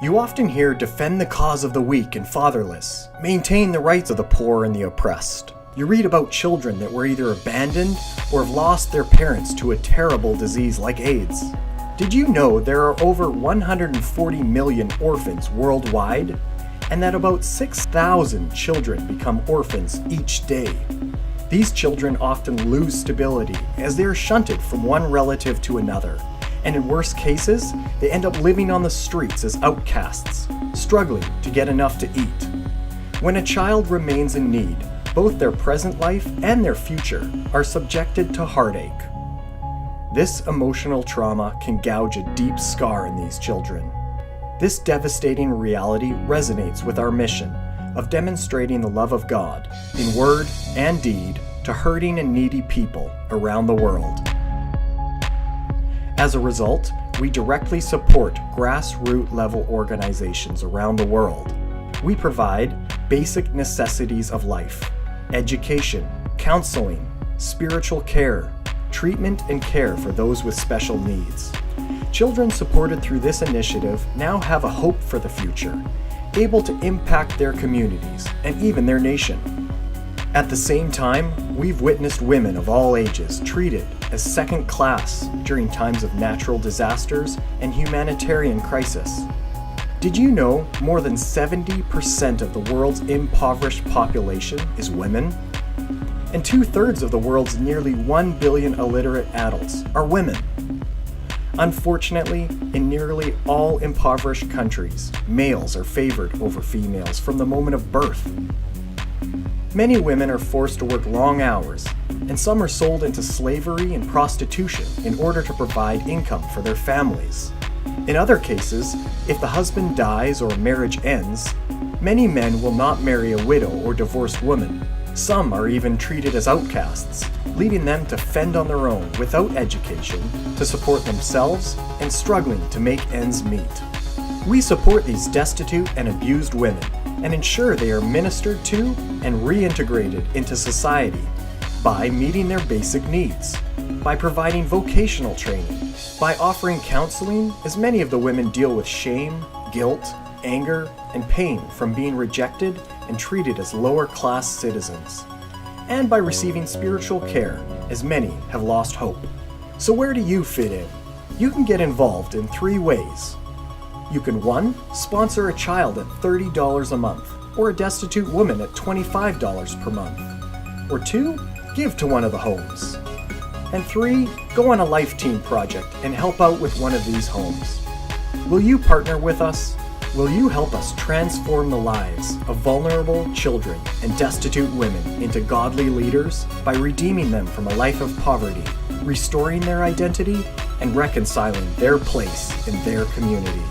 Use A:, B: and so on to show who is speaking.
A: You often hear defend the cause of the weak and fatherless, maintain the rights of the poor and the oppressed. You read about children that were either abandoned or have lost their parents to a terrible disease like AIDS. Did you know there are over 140 million orphans worldwide, and that about 6,000 children become orphans each day? These children often lose stability as they are shunted from one relative to another, and in worst cases, they end up living on the streets as outcasts, struggling to get enough to eat. When a child remains in need, both their present life and their future are subjected to heartache. This emotional trauma can gouge a deep scar in these children. This devastating reality resonates with our mission of demonstrating the love of God in word and deed to hurting and needy people around the world. As a result, we directly support grassroots level organizations around the world. We provide basic necessities of life: education, counseling, spiritual care, treatment and care for those with special needs. Children supported through this initiative now have a hope for the future, able to impact their communities and even their nation. At the same time, we've witnessed women of all ages treated as second class during times of natural disasters and humanitarian crisis. Did you know more than 70% of the world's impoverished population is women? And 2/3 of the world's nearly 1 billion illiterate adults are women. Unfortunately, in nearly all impoverished countries, males are favored over females from the moment of birth. Many women are forced to work long hours, and some are sold into slavery and prostitution in order to provide income for their families. In other cases, if the husband dies or marriage ends, many men will not marry a widow or divorced woman. Some are even treated as outcasts, leaving them to fend on their own without education to support themselves and struggling to make ends meet. We support these destitute and abused women and ensure they are ministered to and reintegrated into society by meeting their basic needs, by providing vocational training, by offering counseling, as many of the women deal with shame, guilt, anger, and pain from being rejected and treated as lower-class citizens, and by receiving spiritual care, as many have lost hope. So where do you fit in? You can get involved in 3 ways. You can 1. Sponsor a child at $30 a month, or a destitute woman at $25 per month. Or 2. Give to one of the homes. And 3. Go on a Life Team project and help out with one of these homes. Will you partner with us? Will you help us transform the lives of vulnerable children and destitute women into godly leaders by redeeming them from a life of poverty, restoring their identity, and reconciling their place in their community?